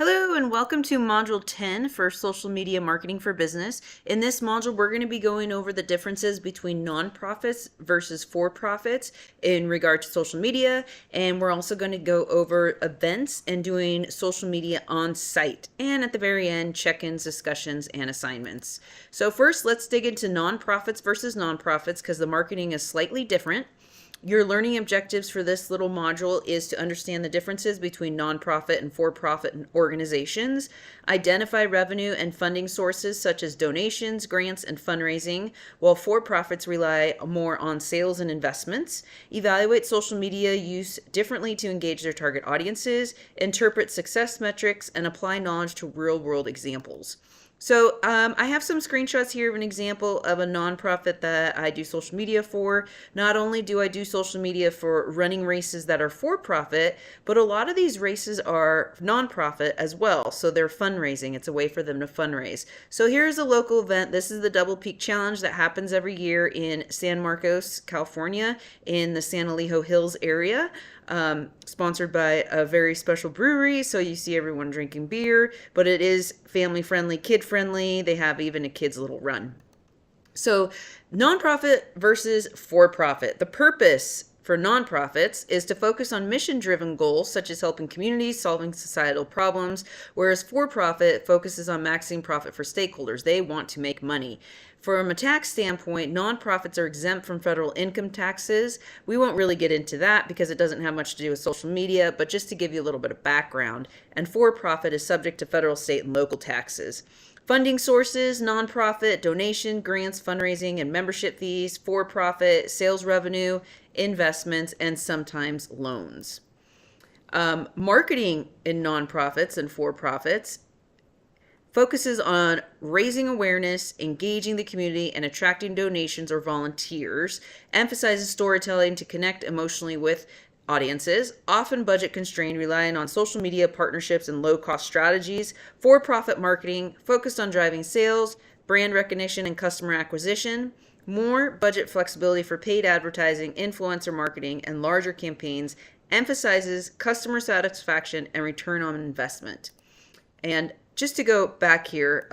Hello and welcome to Module 10 for Social Media Marketing for Business. In this module, we're going to be going over the differences between nonprofits versus for-profits in regard to social media, and we're also going to go over events and doing social media on site, and at the very end, check-ins, discussions, and assignments. So first, let's dig into nonprofits versus nonprofits because the marketing is slightly different. Your learning objectives for this little module is to understand the differences between nonprofit and for-profit organizations, identify revenue and funding sources such as donations, grants, and fundraising, while for-profits rely more on sales and investments, evaluate social media use differently to engage their target audiences, interpret success metrics, and apply knowledge to real-world examples. So I have some screenshots here of an example of a nonprofit that I do social media for. Not only do I do social media for running races that are for profit, but a lot of these races are nonprofit as well. So they're fundraising. It's a way for them to fundraise. So here's a local event. This is the Double Peak Challenge that happens every year in San Marcos, California, in the San Elijo Hills area. Sponsored by a very special brewery, so you see everyone drinking beer, but it is family friendly, kid friendly. They have even a kids little run. So nonprofit versus for-profit. The purpose for nonprofits is to focus on mission-driven goals such as helping communities, solving societal problems, whereas for-profit focuses on maximizing profit for stakeholders. They want to make money. From a tax standpoint, nonprofits are exempt from federal income taxes. We won't really get into that because it doesn't have much to do with social media, but just to give you a little bit of background. And for-profit is subject to federal, state, and local taxes. Funding sources, nonprofit, donation, grants, fundraising, and membership fees, for-profit, sales revenue, investments, and sometimes loans. Marketing in nonprofits and for-profits focuses on raising awareness, engaging the community, and attracting donations or volunteers, emphasizes storytelling to connect emotionally with audiences, often budget constrained, relying on social media partnerships and low-cost strategies. For-profit marketing focused on driving sales, brand recognition, and customer acquisition. More budget flexibility for paid advertising, influencer marketing, and larger campaigns, emphasizes customer satisfaction and return on investment. And just to go back here,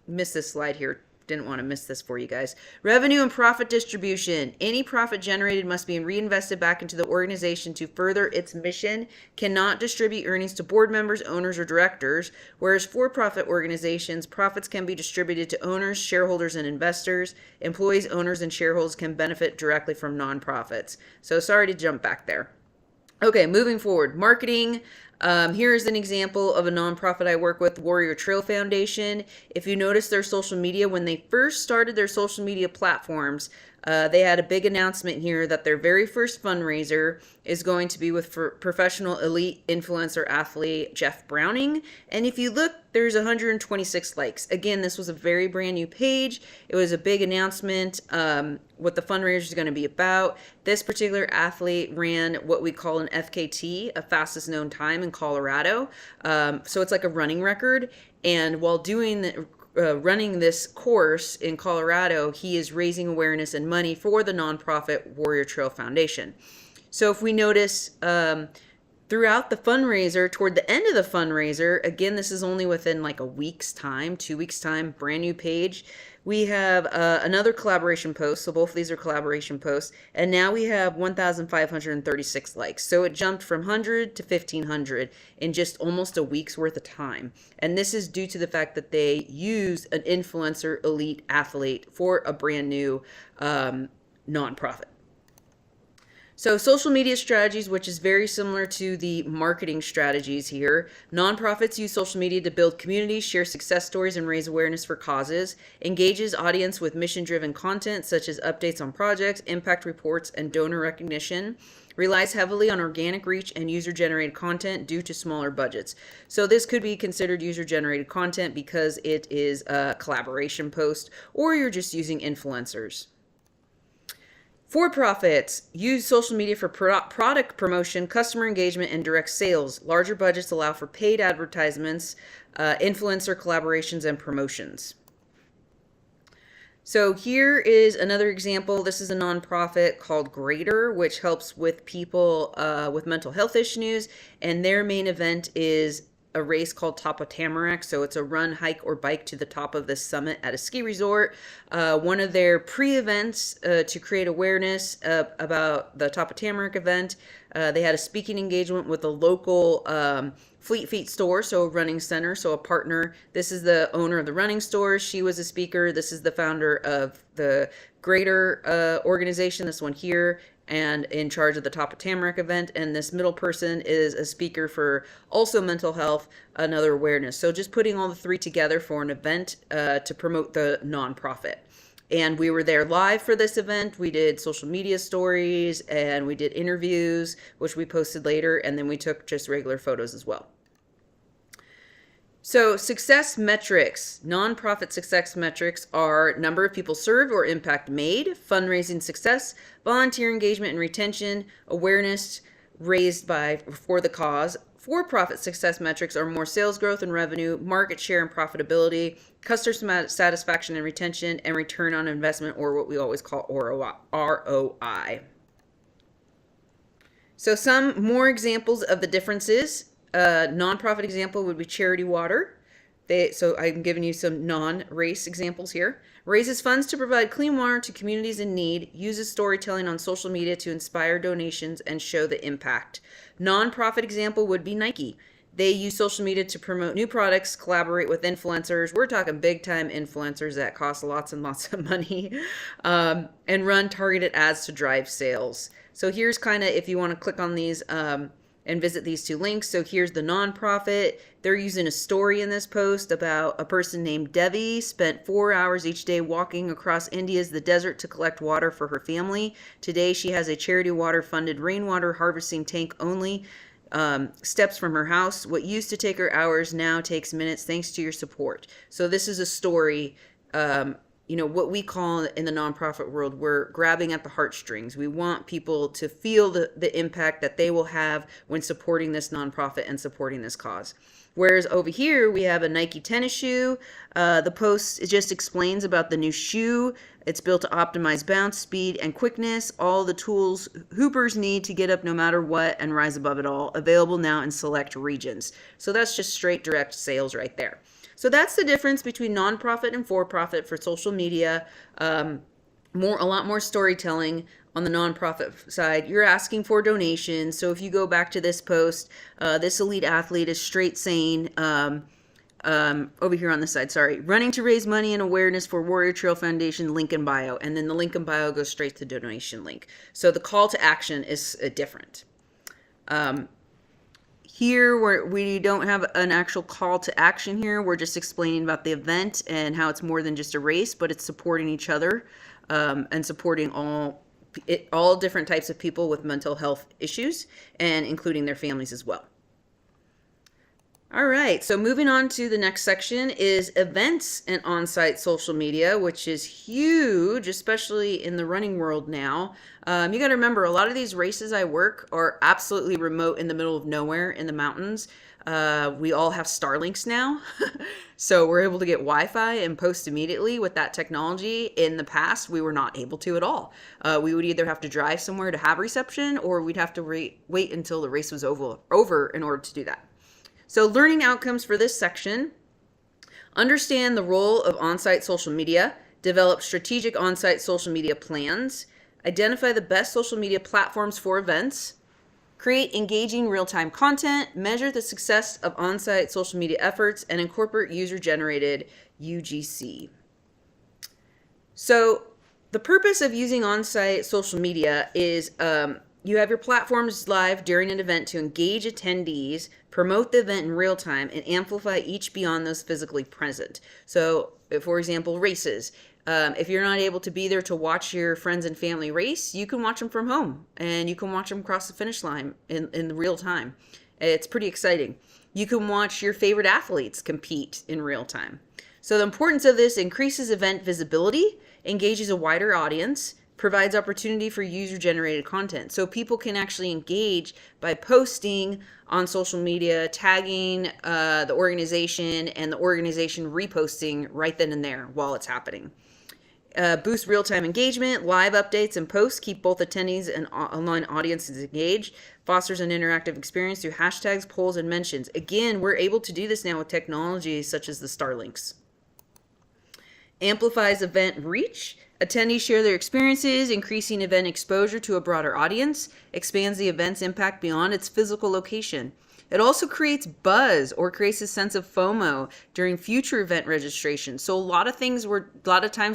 missed this slide here. Didn't want to miss this for you guys. Revenue and profit distribution. Any profit generated must be reinvested back into the organization to further its mission, cannot distribute earnings to board members, owners, or directors, whereas for-profit organizations, profits can be distributed to owners, shareholders, and investors. Employees, owners, and shareholders can benefit directly from nonprofits. So sorry to jump back there. Okay, moving forward. Marketing. Here's an example of a nonprofit I work with, Warrior Trail Foundation. If you notice their social media, when they first started their social media platforms, they had a big announcement here that their very first fundraiser is going to be with professional elite influencer athlete Jeff Browning. And if you look, there's 126 likes. Again, this was a very brand new page. It was a big announcement, what the fundraiser is going to be about. This particular athlete ran what we call an FKT, a fastest known time in Colorado. So it's like a running record. And while doing the running this course in Colorado, he is raising awareness and money for the nonprofit Warrior Trail Foundation. So if we notice throughout the fundraiser, toward the end of the fundraiser, again, this is only within like a week's time, 2 weeks' time, brand new page. We have another collaboration post. So both of these are collaboration posts. And now we have 1,536 likes. So it jumped from 100 to 1,500 in just almost a week's worth of time. And this is due to the fact that they used an influencer elite athlete for a brand new nonprofit. So social media strategies, which is very similar to the marketing strategies here. Nonprofits use social media to build communities, share success stories, and raise awareness for causes. Engages audience with mission-driven content such as updates on projects, impact reports, and donor recognition. Relies heavily on organic reach and user-generated content due to smaller budgets. So this could be considered user-generated content because it is a collaboration post, or you're just using influencers. For-profits use social media for product promotion, customer engagement, and direct sales. Larger budgets allow for paid advertisements, influencer collaborations, and promotions. So here is another example. This is a nonprofit called Greater, which helps with people with mental health issues, and their main event is a race called Top of Tamarack. So it's a run, hike, or bike to the top of this summit at a ski resort. One of their pre-events to create awareness about the Top of Tamarack event, they had a speaking engagement with a local Fleet Feet store, so a running center, so a partner. This is the owner of the running store. She was a speaker. This is the founder of the greater organization, this one here, and in charge of the Top of Tamarack event. And this middle person is a speaker for also mental health, another awareness. So just putting all the three together for an event to promote the nonprofit. And we were there live for this event. We did social media stories and we did interviews, which we posted later. And then we took just regular photos as well. So success metrics, nonprofit success metrics are number of people served or impact made, fundraising success, volunteer engagement and retention, awareness raised for the cause. For-profit success metrics are more sales growth and revenue, market share and profitability, customer satisfaction and retention, and return on investment, or what we always call ROI. So some more examples of the differences. Nonprofit example would be Charity Water. So I'm giving you some non-race examples here. Raises funds to provide clean water to communities in need, uses storytelling on social media to inspire donations and show the impact. Nonprofit example would be Nike. They use social media to promote new products, collaborate with influencers. We're talking big time influencers that cost lots and lots of money, and run targeted ads to drive sales. So here's kind of, if you want to click on these, and visit these two links. So here's the nonprofit. They're using a story in this post about a person named Devi spent 4 hours each day walking across India's the desert to collect water for her family. Today she has a Charity Water funded rainwater harvesting tank only steps from her house. What used to take her hours now takes minutes thanks to your support. So this is a story, what we call in the nonprofit world, we're grabbing at the heartstrings. We want people to feel the impact that they will have when supporting this nonprofit and supporting this cause. Whereas over here, we have a Nike tennis shoe. The post, it just explains about the new shoe. It's built to optimize bounce, speed, and quickness. All the tools hoopers need to get up no matter what and rise above it all. Available now in select regions. So that's just straight direct sales right there. So that's the difference between nonprofit and for-profit for social media. A lot more storytelling on the nonprofit side. You're asking for donations. So if you go back to this post, this elite athlete is straight saying, over here on the side, running to raise money and awareness for Warrior Trail Foundation, link in bio. And then the link in bio goes straight to the donation link. So the call to action is different. Here, we don't have an actual call to action here. We're just explaining about the event and how it's more than just a race, but it's supporting each other and supporting all different types of people with mental health issues and including their families as well. All right, so moving on to the next section is events and on-site social media, which is huge, especially in the running world now. You got to remember, a lot of these races I work are absolutely remote in the middle of nowhere in the mountains. We all have Starlinks now, so we're able to get Wi-Fi and post immediately with that technology. In the past, we were not able to at all. We would either have to drive somewhere to have reception, or we'd have to wait until the race was over in order to do that. So learning outcomes for this section: understand the role of on-site social media, develop strategic on-site social media plans, identify the best social media platforms for events, create engaging real-time content, measure the success of on-site social media efforts, and incorporate user-generated UGC. So the purpose of using on-site social media is you have your platforms live during an event to engage attendees, promote the event in real time, and amplify each beyond those physically present. So, for example, races. If you're not able to be there to watch your friends and family race, you can watch them from home, and you can watch them cross the finish line in real time. It's pretty exciting. You can watch your favorite athletes compete in real time. So the importance of this: increases event visibility, engages a wider audience, provides opportunity for user-generated content. So people can actually engage by posting on social media, tagging the organization, and the organization reposting right then and there while it's happening. Boost real-time engagement, live updates and posts, keep both attendees and online audiences engaged, fosters an interactive experience through hashtags, polls, and mentions. Again, we're able to do this now with technology such as the Starlinks. Amplifies event reach. Attendees share their experiences, increasing event exposure to a broader audience, expands the event's impact beyond its physical location. It also creates buzz or creates a sense of FOMO during future event registration. So a lot of times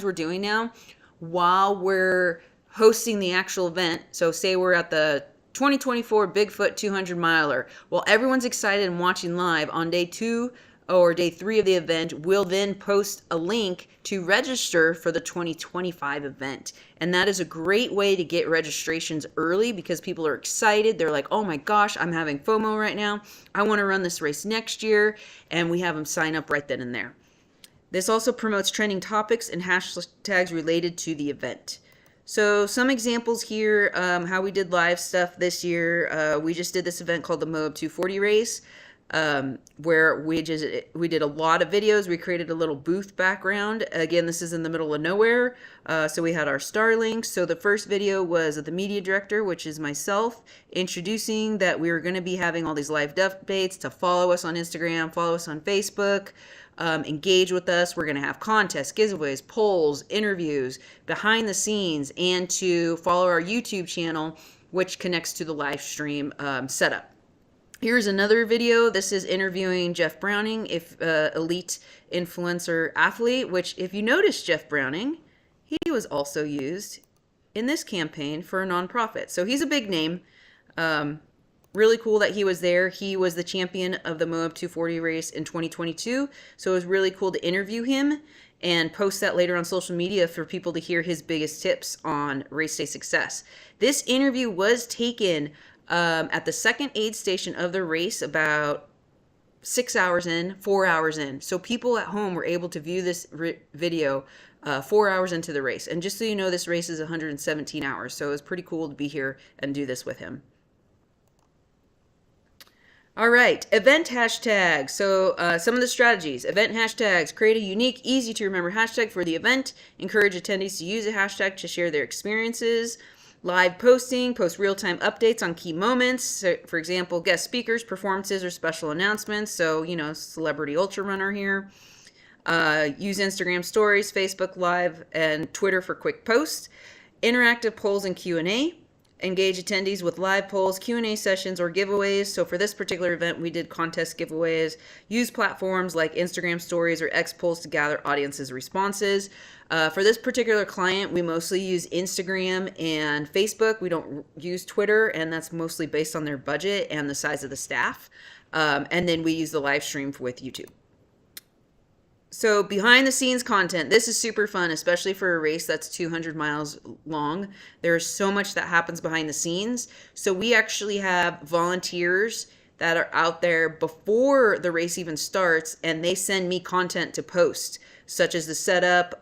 we're doing now while we're hosting the actual event. So say we're at the 2024 Bigfoot 200 miler. Well, everyone's excited and watching live on day 2 or day 3 of the event. We'll then post a link to register for the 2025 event. And that is a great way to get registrations early because people are excited. They're like, oh my gosh, I'm having FOMO right now. I want to run this race next year. And we have them sign up right then and there. This also promotes trending topics and hashtags related to the event. So some examples here, how we did live stuff this year. We just did this event called the Moab 240 race. Where we did a lot of videos. We created a little booth background. Again, this is in the middle of nowhere. So we had our Starlinks. So the first video was of the media director, which is myself, introducing that we were going to be having all these live updates to follow us on Instagram, follow us on Facebook, engage with us. We're going to have contests, giveaways, polls, interviews, behind the scenes, and to follow our YouTube channel, which connects to the live stream setup. Here's another video. This is interviewing Jeff Browning, elite influencer athlete, which if you notice Jeff Browning, he was also used in this campaign for a nonprofit. So he's a big name. Really cool that he was there. He was the champion of the Moab 240 race in 2022. So it was really cool to interview him and post that later on social media for people to hear his biggest tips on race day success. This interview was taken at the second aid station of the race, about 4 hours in. So people at home were able to view this video 4 hours into the race. And just so you know, this race is 117 hours. So it was pretty cool to be here and do this with him. All right, event hashtags. So some of the strategies. Event hashtags. Create a unique, easy to remember hashtag for the event. Encourage attendees to use a hashtag to share their experiences. Live posting, post real-time updates on key moments. So, for example, guest speakers, performances, or special announcements. So, you know, celebrity ultra runner here. Use Instagram stories, Facebook Live, and Twitter for quick posts. Interactive polls and Q&A. Engage attendees with live polls, Q&A sessions, or giveaways. So for this particular event, we did contest giveaways. Use platforms like Instagram stories or X polls to gather audiences' responses. For this particular client, we mostly use Instagram and Facebook. We don't use Twitter, and that's mostly based on their budget and the size of the staff. And then we use the live stream with YouTube. So behind the scenes content, this is super fun, especially for a race that's 200 miles long. There's so much that happens behind the scenes. So we actually have volunteers that are out there before the race even starts, and they send me content to post, such as the setup,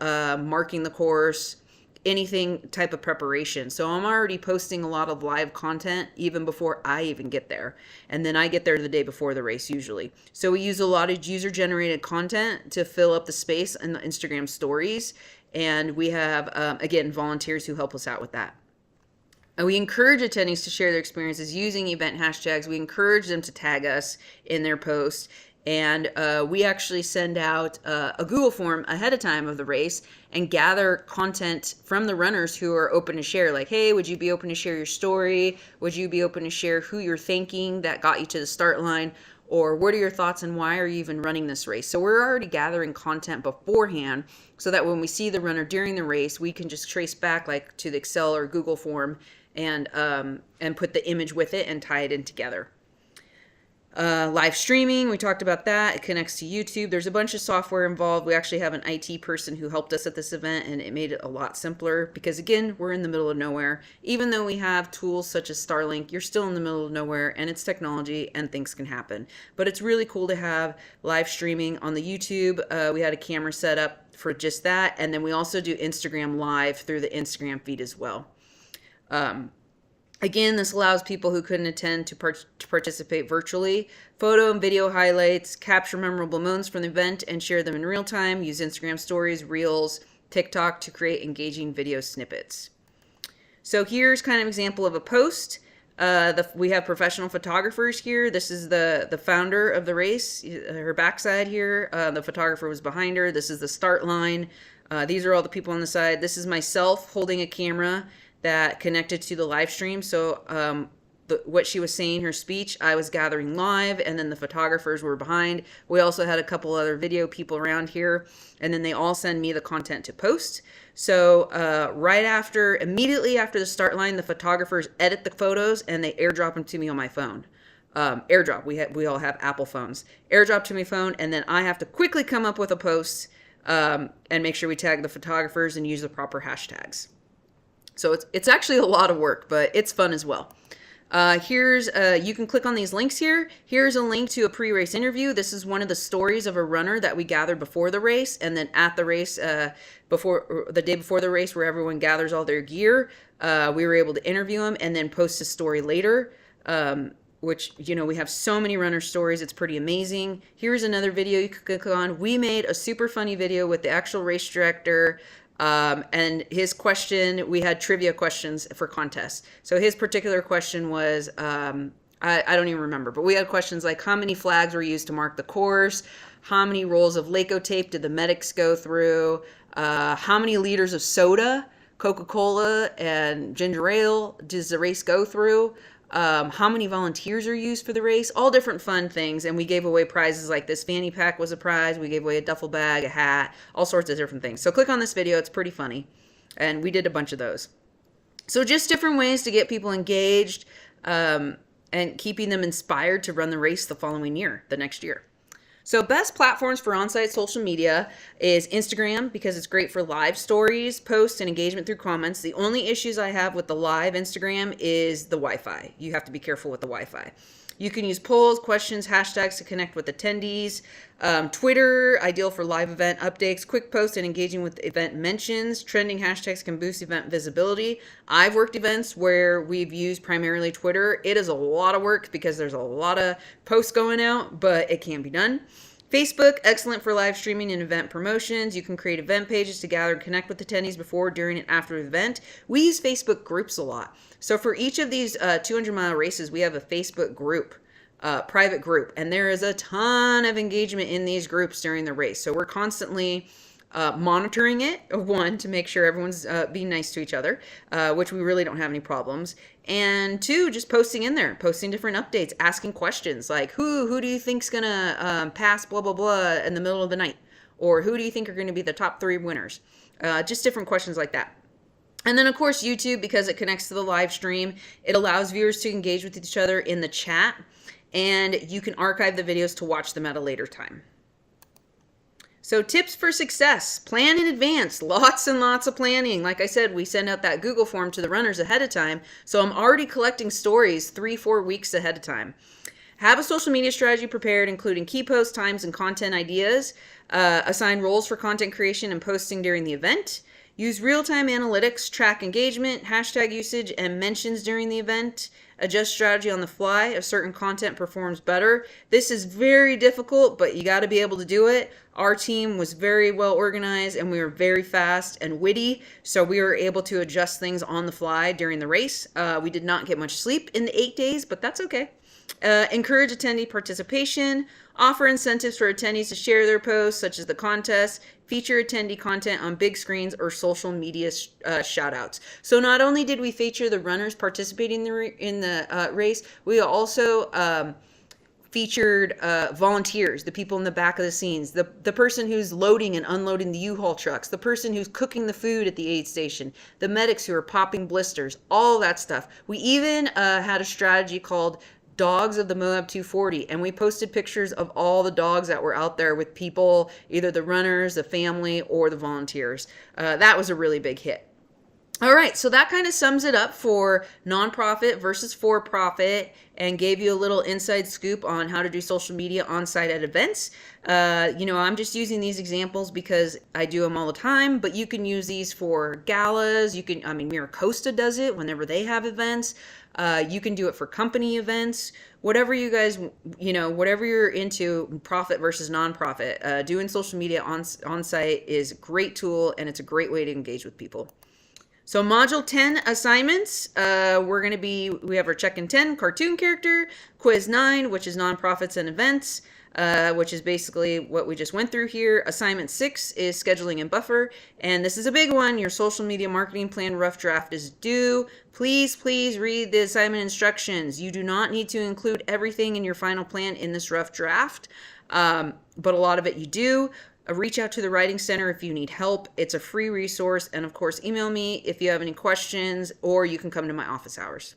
marking the course, anything type of preparation. So I'm already posting a lot of live content even before I even get there. And then I get there the day before the race usually. So we use a lot of user-generated content to fill up the space in the Instagram stories. And we have, again, volunteers who help us out with that. And we encourage attendees to share their experiences using event hashtags. We encourage them to tag us in their posts. And we actually send out a Google form ahead of time of the race and gather content from the runners who are open to share. Like, hey, would you be open to share your story? Would you be open to share who you're thanking that got you to the start line? Or what are your thoughts and why are you even running this race? So we're already gathering content beforehand so that when we see the runner during the race, we can just trace back like to the Excel or Google form and put the image with it and tie it in together. Live streaming, we talked about that. It connects to YouTube. There's a bunch of software involved. We actually have an IT person who helped us at this event, and it made it a lot simpler because, again, we're in the middle of nowhere. Even though we have tools such as Starlink, you're still in the middle of nowhere, and it's technology, and things can happen. But it's really cool to have live streaming on the YouTube. We had a camera set up for just that, and then we also do Instagram Live through the Instagram feed as well. Again, this allows people who couldn't attend to participate virtually. Photo and video highlights, capture memorable moments from the event and share them in real time. Use Instagram stories, reels, TikTok to create engaging video snippets. So here's kind of an example of a post. We have professional photographers here. This is the founder of the race, her backside here. The photographer was behind her. This is the start line. These are all the people on the side. This is myself holding a camera that connected to the live stream. So what she was saying, her speech, I was gathering live, and then the photographers were behind. We also had a couple other video people around here, and then they all send me the content to post. So immediately after the start line, the photographers edit the photos and they airdrop them to me on my phone. AirDrop, we all have Apple phones. AirDrop to my phone, and then I have to quickly come up with a post and make sure we tag the photographers and use the proper hashtags. So it's actually a lot of work, but it's fun as well. You can click on these links here. Here's a link to a pre-race interview. This is one of the stories of a runner that we gathered before the race, and then at the race, the day before the race, where everyone gathers all their gear, we were able to interview them and then post a story later. Which, we have so many runner stories. It's pretty amazing. Here's another video you could click on. We made a super funny video with the actual race director. And his question, we had trivia questions for contests. So his particular question was, I don't even remember, but we had questions like how many flags were used to mark the course? How many rolls of Laco tape did the medics go through? How many liters of soda, Coca-Cola and ginger ale does the race go through? How many volunteers are used for the race? All different fun things. And we gave away prizes like this fanny pack was a prize. We gave away a duffel bag, a hat, all sorts of different things. So click on this video. It's pretty funny. And we did a bunch of those. So just different ways to get people engaged and keeping them inspired to run the race the next year. So best platforms for on-site social media is Instagram, because it's great for live stories, posts, and engagement through comments. The only issues I have with the live Instagram is the Wi-Fi. You have to be careful with the Wi-Fi. You can use polls, questions, hashtags to connect with attendees. Twitter, ideal for live event updates, quick posts, and engaging with event mentions. Trending hashtags can boost event visibility. I've worked events where we've used primarily Twitter. It is a lot of work because there's a lot of posts going out, but it can be done. Facebook, excellent for live streaming and event promotions. You can create event pages to gather and connect with attendees before, during, and after the event. We use Facebook groups a lot. So for each of these 200-mile races, we have a Facebook group, private group, and there is a ton of engagement in these groups during the race. So we're constantly monitoring it, one, to make sure everyone's being nice to each other, which we really don't have any problems. And two, just posting in there, posting different updates, asking questions like who do you think's gonna pass blah blah blah in the middle of the night, or who do you think are going to be the top 3 winners? Just different questions like that. And then of course YouTube, because it connects to the live stream, it allows viewers to engage with each other in the chat, and you can archive the videos to watch them at a later time. So tips for success: plan in advance, lots and lots of planning. Like I said, we send out that Google form to the runners ahead of time. So I'm already collecting stories 3-4 weeks ahead of time. Have a social media strategy prepared, including key post times and content ideas. Assign roles for content creation and posting during the event. Use real-time analytics, track engagement, hashtag usage, and mentions during the event. Adjust strategy on the fly if certain content performs better. This is very difficult, but you got to be able to do it. Our team was very well organized, and we were very fast and witty, so we were able to adjust things on the fly during the race. We did not get much sleep in the 8 days, but that's okay. Encourage attendee participation. Offer incentives for attendees to share their posts, such as the contest. Feature attendee content on big screens or social media shout-outs. So not only did we feature the runners participating in the race, we also featured volunteers, the people in the back of the scenes, the person who's loading and unloading the U-Haul trucks, the person who's cooking the food at the aid station, the medics who are popping blisters, all that stuff. We even had a strategy called Dogs of the Moab 240, and we posted pictures of all the dogs that were out there with people, either the runners, the family, or the volunteers. That was a really big hit. All right, so that kind of sums it up for nonprofit versus for profit and gave you a little inside scoop on how to do social media on site at events. I'm just using these examples because I do them all the time, but you can use these for galas. Miracosta does it whenever they have events. You can do it for company events. Whatever you guys, whatever you're into, profit versus nonprofit, doing social media on site is a great tool and it's a great way to engage with people. So module 10 assignments, we have our check-in 10 cartoon character, quiz 9, which is nonprofits and events, which is basically what we just went through here. Assignment 6 is scheduling and buffer, and this is a big one. Your social media marketing plan rough draft is due. Please read the assignment instructions. You do not need to include everything in your final plan in this rough draft, but a lot of it you do. Reach out to the Writing Center if you need help. It's a free resource. And of course, email me if you have any questions, or you can come to my office hours.